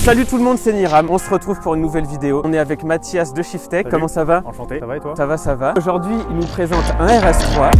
Salut tout le monde, c'est Niram. On se retrouve pour une nouvelle vidéo. On est avec Mathias de Shiftech. Salut. Comment ça va? Enchanté, ça va et toi? Ça va, ça va. Aujourd'hui, il nous présente un RS3.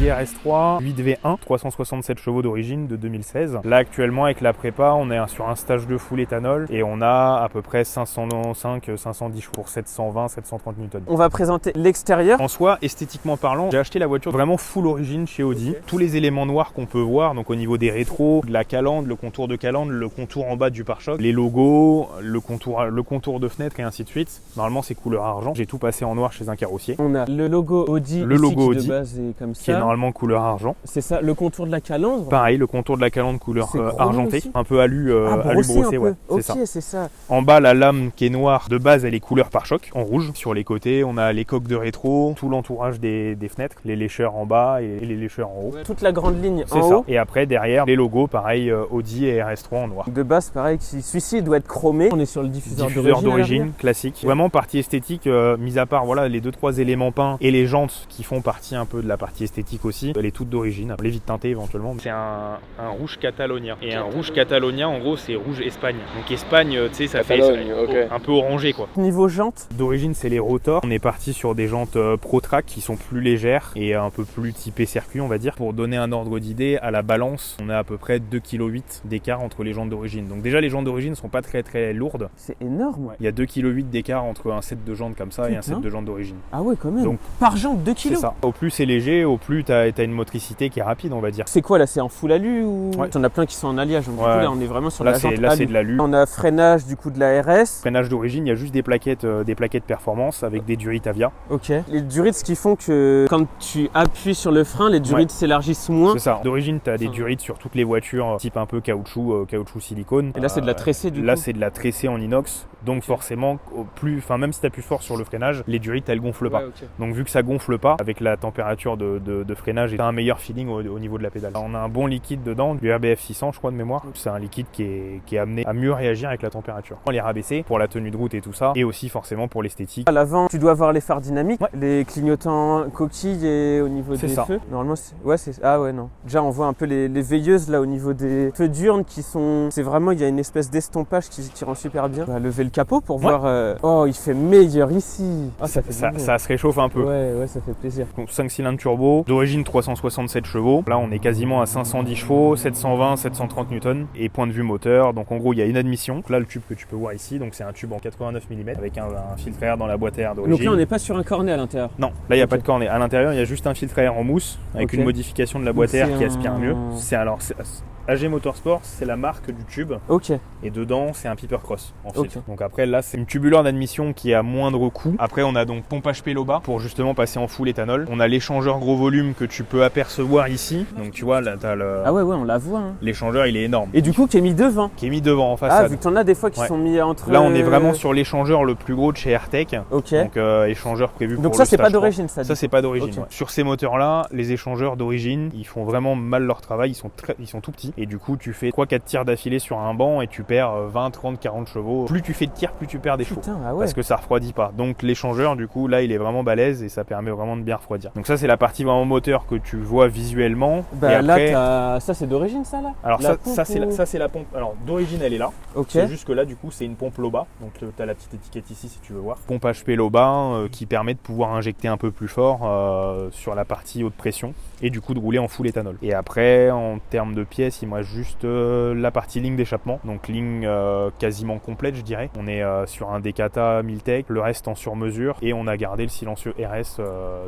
RS3, 8V1, 367 chevaux d'origine de 2016. Là actuellement avec la prépa, on est sur un stage de full éthanol et on a à peu près 505-510 chevaux pour 720-730 Newton. On va présenter l'extérieur. En soi, esthétiquement parlant, j'ai acheté la voiture vraiment full origine chez Audi. Okay. Tous les éléments noirs qu'on peut voir, donc au niveau des rétros, de la calandre, le contour de calandre, le contour en bas du pare-choc, les logos, le contour de fenêtre et ainsi de suite. Normalement c'est couleur argent. J'ai tout passé en noir chez un carrossier. On a le logo Audi, le logo Audi de base est comme ça. Qui est normalement couleur argent. C'est ça, le contour de la calandre. Pareil, le contour de la calandre couleur argentée, un peu alu brossé, ouais, c'est ça. En bas, la lame qui est noire, de base, elle est couleur pare-choc, en rouge. Sur les côtés, on a les coques de rétro, tout l'entourage des fenêtres, les lécheurs en bas et les lécheurs en haut. Toute la grande ligne en haut. Haut. Et après, derrière, les logos, pareil, Audi et RS3 en noir. De base, pareil, celui-ci doit être chromé. On est sur le diffuseur d'origine classique. Vraiment partie esthétique, mis à part voilà, les 2-3 éléments peints et les jantes qui font partie un peu de la partie esthétique aussi. Elle est toute d'origine, les vitres teintées éventuellement. C'est un rouge catalonien. Et un rouge catalonien, en gros, c'est rouge Espagne. Donc Espagne, tu sais, ça fait un peu orangé quoi. Niveau jantes, d'origine, c'est les rotors. On est parti sur des jantes ProTrack qui sont plus légères et un peu plus typées circuit, on va dire. Pour donner un ordre d'idée, à la balance, on a à peu près 2,8 kg d'écart entre les jantes d'origine. Donc déjà, les jantes d'origine sont pas très lourdes. C'est énorme. Ouais. Il y a 2,8 kg d'écart entre un set de jantes comme ça et un set de jantes d'origine. Ah ouais, quand même. Donc, par jante, 2 kg. C'est ça. Au plus c'est léger, au plus tu as une motricité qui est rapide, on va dire. C'est quoi là? C'est en full alu ou ouais. T'en as plein qui sont en alliage. Donc, du coup, là, on est vraiment sur là, la jante là, c'est de l'alu. On a freinage du coup de la RS. Freinage d'origine, il y a juste des plaquettes performance avec des durites Avia. Ok. Les durites, ce qui font que quand tu appuies sur le frein, les durites s'élargissent moins. C'est ça. D'origine, tu as des durites sur toutes les voitures, type un peu caoutchouc silicone. Et là, c'est de la tressée du coup. Là, c'est de la tressée en inox. Donc forcément, même si tu appuies fort sur le freinage, les durites, elles gonflent pas. Okay. Donc vu que ça gonfle pas, avec la température de freinage, tu as un meilleur feeling au niveau de la pédale. On a un bon liquide dedans, du RBF 600 je crois de mémoire. C'est un liquide qui est amené à mieux réagir avec la température. On les rabaisser pour la tenue de route et tout ça, et aussi forcément pour l'esthétique. À l'avant, tu dois avoir les phares dynamiques, les clignotants coquilles et au niveau des feux. Normalement, ah ouais, non. Déjà, on voit un peu les veilleuses là au niveau des feux diurnes qui sont. C'est vraiment, il y a une espèce d'estompage qui rend super bien. On va lever le capot pour voir. Oh, il fait meilleur ici. Ah, ça se réchauffe un peu. Ouais, ça fait plaisir. Donc 5 cylindres turbo, d'origine 367 chevaux. Là, on est quasiment à 510 chevaux, 720, 730 Newton et point de vue moteur. Donc en gros, il y a une admission. Donc là, le tube que tu peux voir ici, donc c'est un tube en 89 mm avec un filtre à air dans la boîte à air d'origine. Donc là, on n'est pas sur un cornet à l'intérieur. Non, là, il n'y a pas de cornet. À l'intérieur, il y a juste un filtre à air en mousse avec une modification de la boîte à air qui aspire mieux. AG Motorsport, c'est la marque du tube. Ok. Et dedans, c'est un Piper Cross en filtre. Donc après, là, c'est une tubuleur d'admission qui est à moindre coût. Après, on a donc pompe HP Loba pour justement passer en full éthanol. On a l'échangeur gros volume que tu peux apercevoir ici. Donc tu vois, là, t'as le. Ah ouais, on la voit. Hein. L'échangeur, il est énorme. Et du coup, qui est mis devant. Qui est mis devant en façade. Ah, vu que t'en as des fois qui sont mis entre. Là, on est vraiment sur l'échangeur le plus gros de chez AirTech. Ok. Donc échangeur prévu pour. Donc ça, c'est pas d'origine, ça. Ça, c'est pas d'origine. Okay. Ouais. Sur ces moteurs-là, les échangeurs d'origine, ils font vraiment mal leur travail. Ils sont tout petits. Et du coup, tu fais 3-4 tirs d'affilée sur un banc et tu perds 20, 30, 40 chevaux. Plus tu fais de tirs, plus tu perds des chevaux. Ah ouais. Parce que ça refroidit pas. Donc l'échangeur, du coup, là, il est vraiment balèze et ça permet vraiment de bien refroidir. Donc ça, c'est la partie vraiment moteur que tu vois visuellement. Bah et après, là, ça, c'est d'origine, ça, là. Alors ça, c'est la pompe. Alors d'origine, elle est là. Ok. C'est juste que là, du coup, c'est une pompe Loba. Donc tu as la petite étiquette ici si tu veux voir. Pompe HP Loba qui permet de pouvoir injecter un peu plus fort sur la partie haute pression et du coup de rouler en full éthanol. Et après, en termes de pièces, il me reste juste la partie ligne d'échappement, donc ligne quasiment complète, je dirais. On est sur un Decata Miltech, le reste en sur-mesure, et on a gardé le silencieux RS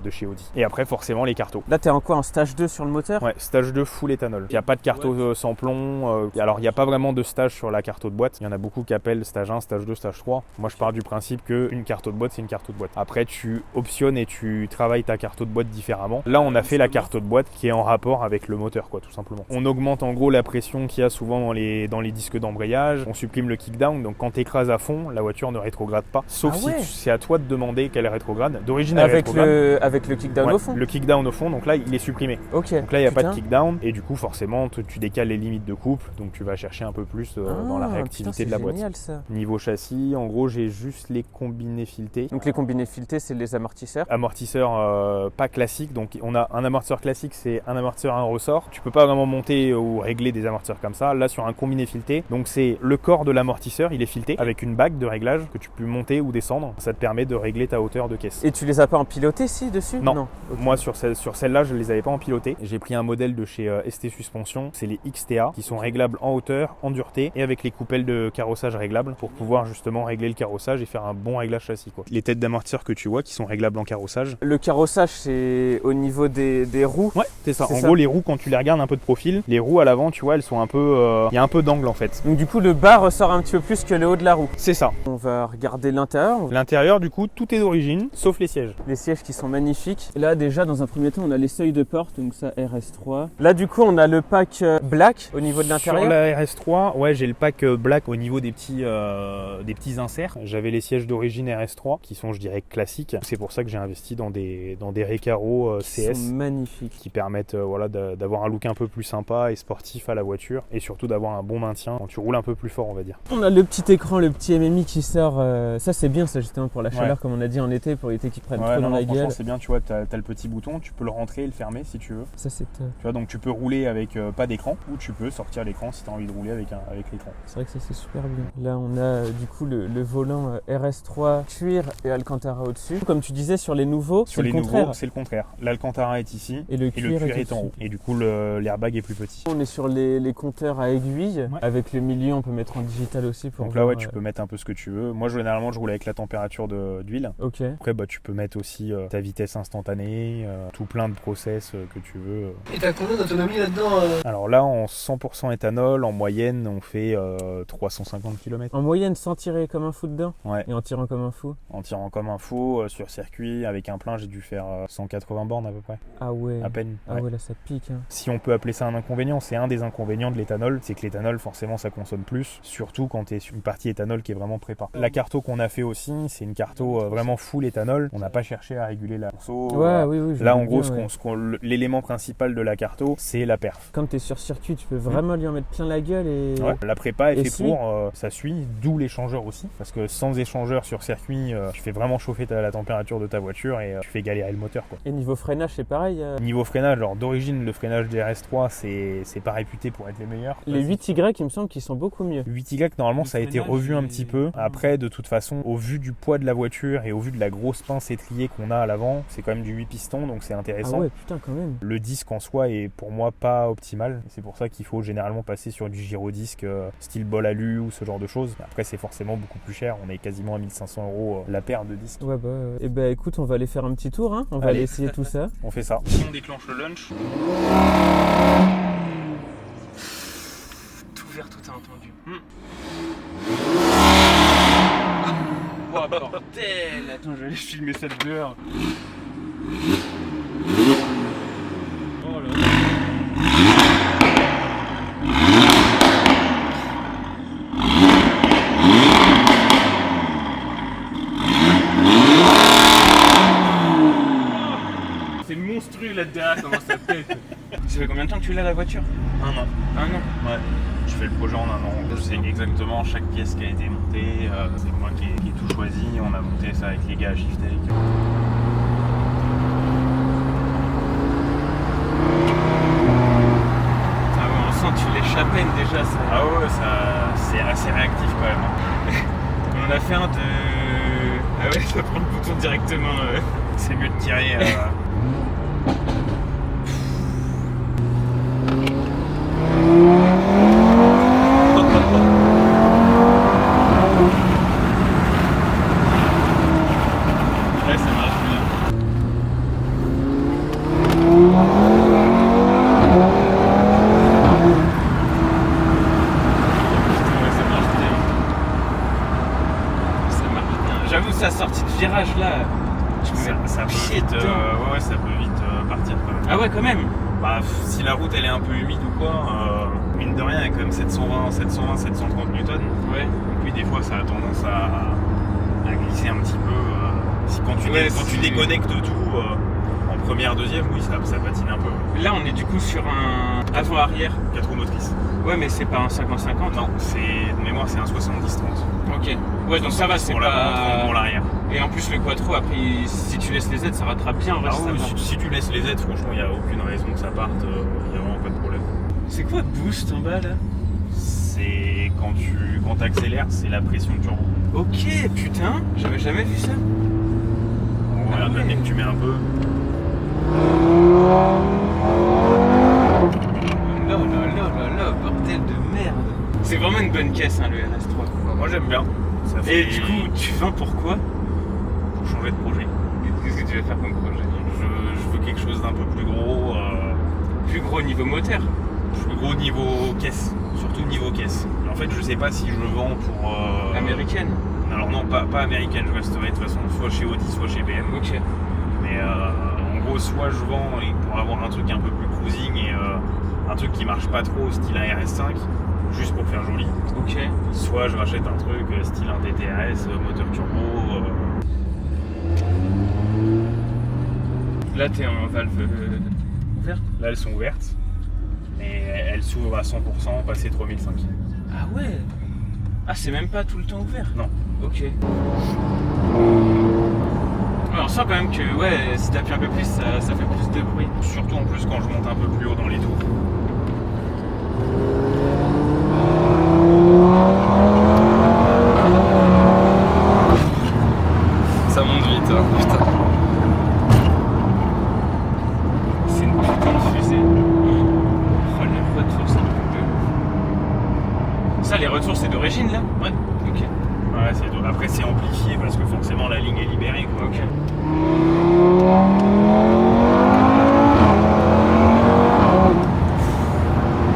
de chez Audi. Et après, forcément, les cartos. Là, t'es en quoi? En stage 2 sur le moteur? Ouais, stage 2 full éthanol. Il n'y a pas de carto sans plomb. Alors, il n'y a pas vraiment de stage sur la carto de boîte. Il y en a beaucoup qui appellent stage 1, stage 2, stage 3. Moi, je pars du principe qu'une carto de boîte, c'est une carto de boîte. Après, tu optionnes et tu travailles ta carto de boîte différemment. Là, on a fait la carto de boîte qui est en rapport avec le moteur, quoi, tout simplement. On augmente en gros la pression qu'il y a souvent dans les disques d'embrayage. On supprime le kickdown, donc quand tu écrases à fond, la voiture ne rétrograde pas. Sauf si c'est à toi de demander qu'elle rétrograde. D'origine, elle rétrograde. Avec le kickdown au fond. Le kickdown au fond, donc là il est supprimé. Ok. Donc là il n'y a pas de kickdown et du coup forcément tu décales les limites de couple, donc tu vas chercher un peu plus dans la réactivité de la boîte. Génial, ça. Niveau châssis, en gros j'ai juste les combinés filetés. Donc les combinés filetés, c'est les amortisseurs. Amortisseurs pas classiques, donc on a un amortisseur classique, c'est un amortisseur à un ressort. Tu peux pas vraiment monter ou régler des amortisseurs comme ça. Là sur un combiné fileté, donc c'est le corps de l'amortisseur, il est fileté avec une bague de réglage que tu peux monter ou descendre. Ça te permet de régler ta hauteur de caisse. Et tu les as pas en piloté dessus? Non. Okay. Moi sur celle-là je les avais pas en piloté. J'ai pris un modèle de chez ST Suspension, c'est les XTA qui sont réglables en hauteur, en dureté et avec les coupelles de carrossage réglables pour pouvoir justement régler le carrossage et faire un bon réglage châssis quoi. Les têtes d'amortisseur que tu vois qui sont réglables en carrossage. Le carrossage c'est au niveau des roues. Ouais, c'est ça. En gros les roues quand tu les regardes un peu de profil, les roues à l'avant tu vois elles sont un peu, il y a un peu d'angle en fait. Donc du coup le bas ressort un petit peu plus que le haut de la roue. C'est ça. On va regarder l'intérieur. L'intérieur du coup tout est d'origine sauf les sièges. Les sièges qui sont magnifiques. Là déjà dans un premier temps on a les seuils de porte, donc ça RS3. Là du coup on a le pack black au niveau de l'intérieur. Sur la RS3, ouais j'ai le pack black au niveau des petits inserts. J'avais les sièges d'origine RS3 qui sont je dirais classiques. C'est pour ça que j'ai investi dans des Recaro CS. Sont magnifiques. Qui permettent d'avoir un look un peu plus sympa et sportif à la voiture et surtout d'avoir un bon maintien quand tu roules un peu plus fort on va dire. On a le petit écran, le petit MMI qui sort. Ça c'est bien ça justement pour la chaleur comme on a dit en été pour éviter qu'ils prennent trop dans la gueule. C'est bien, tu vois, t'as le petit bouton, tu peux le rentrer et le fermer si tu veux. Ça c'est top. Tu vois, donc tu peux rouler avec pas d'écran ou tu peux sortir l'écran si tu as envie de rouler avec l'écran. C'est vrai que ça c'est super bien. Là on a du coup le volant RS3 cuir et Alcantara au-dessus. Comme tu disais sur les nouveaux, c'est le contraire. L'Alcantara est ici et le cuir est en haut. Et du coup l'airbag est plus petit. On est sur les compteurs à aiguille. Avec le milieu on peut mettre en digital aussi pour donc là tu peux mettre un peu ce que tu veux. Moi généralement je roule avec la température d'huile. Ok. Après tu peux mettre aussi ta vitesse instantanée, tout plein de process que tu veux. Et t'as combien d'autonomie là-dedans Alors là en 100% éthanol, en moyenne on fait 350 km. En moyenne sans tirer comme un fou dedans? Ouais. Et en tirant comme un fou? En tirant comme un fou, sur circuit, avec un plein j'ai dû faire 180 bornes à peu près. Ah ouais. À peine. Ah ouais là ça pique. Hein. Si on peut appeler ça un inconvénient, c'est un des inconvénients de l'éthanol, c'est que l'éthanol forcément ça consomme plus, surtout quand tu es sur une partie éthanol qui est vraiment prépa. La carto qu'on a fait aussi, c'est une carto vraiment full éthanol, on n'a pas cherché à réguler la conso. Oui, là en gros l'élément principal de la carto c'est la perf. Quand tu es sur circuit tu peux vraiment lui en mettre plein la gueule et... Ouais, la prépa est fait pour, ça suit, d'où l'échangeur aussi, parce que sans échangeur sur circuit, tu fais vraiment chauffer la température de ta voiture et tu fais galérer le moteur quoi. Et niveau freinage c'est pareil Niveau freinage, alors d'origine le freinage des RS3 c'est pas réputé pour être les meilleurs. Les 8Y il me semble qu'ils sont beaucoup mieux. 8Y normalement ça a été revu un petit peu. Après de toute façon au vu du poids de la voiture et au vu de la grosse pince étrier qu'on a à l'avant, c'est quand même du 8 pistons donc c'est intéressant. Ah ouais putain quand même. Le disque en soi est pour moi pas optimal. C'est pour ça qu'il faut généralement passer sur du gyrodisque style bol alu ou ce genre de choses. Après c'est forcément beaucoup plus cher. On est quasiment à 1500 € la paire de disques. Ouais bah et bah écoute on va aller faire un petit tour hein. On va aller essayer tout ça. On fait ça. On déclenche le launch. Tout vert, tout est entendu. Oh bordel. Attends, je vais aller filmer ça de dehors. Oh là là. C'est monstrueux là-dedans, comment ça pète. Ça fait combien de temps que tu l'as la voiture? Un an. Ouais. Je fais le projet en un an. Je sais exactement chaque pièce qui a été montée. C'est moi qui ai tout choisi. On a monté ça avec les gars à Shiftech. Ah ouais, on sent que tu l'échappes déjà. Ça... Ah ouais, ça, c'est assez réactif quand même. On a fait un de... Ah ouais, ça prend le bouton directement. C'est mieux de tirer... J'avoue, sa sortie de virage là, ça peut vite, ça peut vite partir quand même. Ah ouais, quand même. Bah, si la route elle est un peu humide ou quoi, mine de rien, il y a quand même 730 newtons. Ouais. Donc oui, des fois ça a tendance à glisser un petit peu. Quand tu déconnectes tout en première, deuxième, oui, ça patine un peu. Là, on est du coup sur un avant-arrière. 4 roues motrices. Ouais, mais c'est pas un 50-50. Non, de mémoire, c'est un 70-30. Ok. Ouais, donc ça va, c'est pour l'avant, pour l'arrière. Et en plus, le quattro, après, si tu laisses les aides, ça rattrape bien. En vrai, si tu laisses les aides, franchement, il n'y a aucune raison que ça parte. Il n'y a vraiment pas de problème. C'est quoi boost en bas là? C'est quand tu accélères, c'est la pression turbo. Ok, putain, j'avais jamais vu ça. On regarde dès que tu mets un peu. Là, bordel de merde. C'est vraiment une bonne caisse, hein, le RS3. Moi j'aime bien. Et du coup, tu vends pourquoi? Pour changer de projet. Qu'est-ce que tu veux faire comme projet? Je veux quelque chose d'un peu plus gros. Plus gros niveau moteur? Plus gros niveau caisse. Surtout niveau caisse. Et en fait, je sais pas si je vends pour. Américaine? Alors non, pas américaine. Je resterai de toute façon soit chez Audi, soit chez BM. Ok. Mais en gros, soit je vends pour avoir un truc un peu plus cruising et un truc qui marche pas trop, style un RS5, juste pour faire joli. Ok. Soit je rachète un truc style un TTRS, moteur turbo. Là, t'es en valve ouverte? Là, elles sont ouvertes. Mais elles s'ouvrent à 100%, passé 3005. Ah ouais. Ah, c'est même pas tout le temps ouvert? Non. Ok. Ouais, on sent quand même que si t'appuies un peu plus, ça fait plus de bruit. Surtout en plus quand je monte un peu plus haut dans les tours. Ça monte vite, hein, putain. C'est une putain de fusée. Oh, le retour, c'est un peu. Ça, les retours, c'est d'origine là? Ouais. Ok. Ouais, après c'est amplifié parce que forcément la ligne est libérée, quoi. Ok.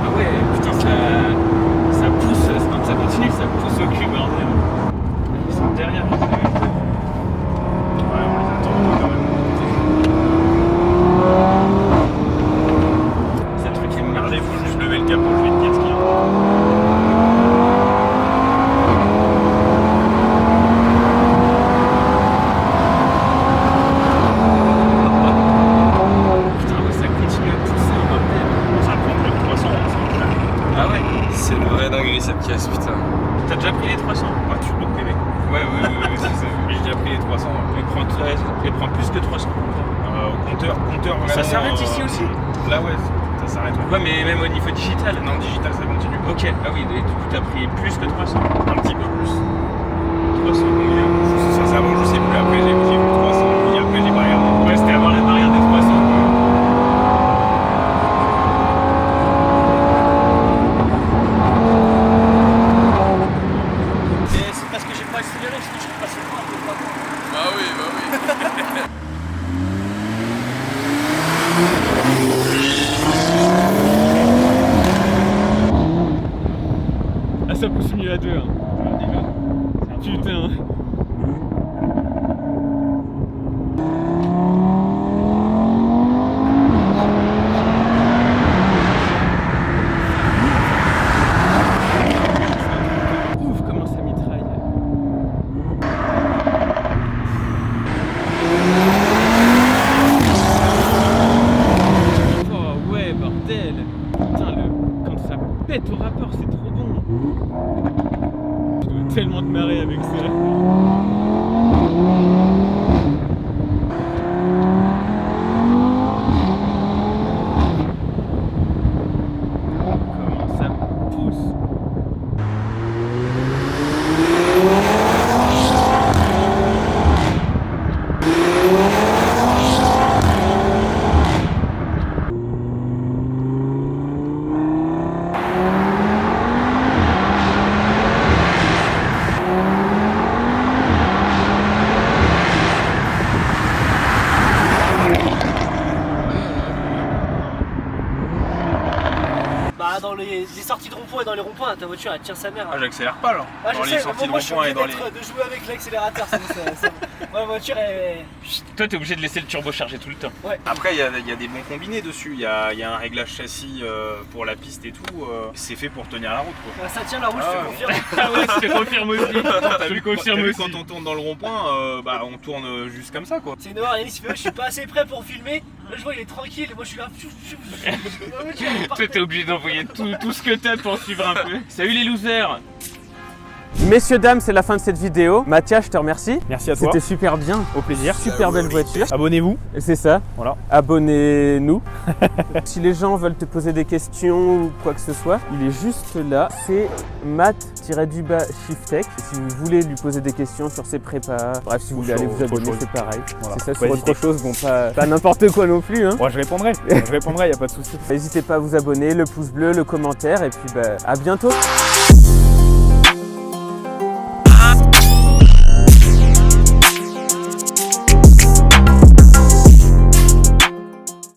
Ah ouais, putain, ça pousse, quand ça continue, ça pousse au cul, bordel. Ils sont derrière, je les avais pas vus. Ouais, on les attend un peu quand même. C'est un truc qui me Regardez, faut juste lever le capot, je vais te dire ce qu'il y a. Cette pièce, putain. T'as déjà pris les 300? Ouais, sur le PV. Ouais, c'est ça. Mais j'ai déjà pris les 300. Elle prend plus que 300. Au compteur vraiment, ça s'arrête ici aussi? Là, ouais, ça s'arrête. Ouais, mais même au niveau digital? Non, digital, ça continue. Ok, ah oui, du coup, t'as pris plus que 300? Un petit peu plus. 300 combien? Sincèrement, je sais plus. Après, j'ai vu 300, et après, j'ai pas regardé. Ouais, c'était avant la barrière des 300. Ah, ça pousse mieux à deux, hein. Putain. Ouf, comment ça mitraille. Oh ouais, bordel. Putain, quand ça pète au rapport, c'est trop bon. Je dois tellement te marrer avec ça. Comment ça pousse. Bah dans les sorties de rond-point et dans les ronds-points, ta voiture elle tient sa mère. Ah j'accélère pas là. Ah, dans les sorties de rond-point et dans les... de jouer avec l'accélérateur, ma voiture elle... Toi t'es obligé de laisser le turbo charger tout le temps. Ouais. Après il y a des bons combinés dessus, il y a un réglage châssis pour la piste et tout, c'est fait pour tenir la route quoi. Ça tient la route, je te confirme. Ah ouais, je te confirme aussi. Je le confirme aussi. Quand on tourne dans le rond-point, on tourne juste comme ça quoi. C'est une horreur, Yannick, je suis pas assez prêt pour filmer. Là je vois il est tranquille et moi je suis là. Toi t'es obligé d'envoyer tout ce que t'as pour suivre un peu. Salut les losers. Messieurs, dames, c'est la fin de cette vidéo. Mathias, je te remercie. Merci à toi. C'était super bien. Au plaisir. Super belle voiture. Abonnez-vous. Et c'est ça. Voilà. Abonnez-nous. Si les gens veulent te poser des questions ou quoi que ce soit, il est juste là. C'est Matt-Shiftek. Si vous voulez lui poser des questions sur ses prépas, bref, si vous voulez aller vous abonner, c'est pareil. Voilà. C'est ça, sur autre chose, bon, pas n'importe quoi non plus. Hein. Moi je répondrai, il n'y a pas de souci. N'hésitez pas à vous abonner, le pouce bleu, le commentaire, et puis à bientôt.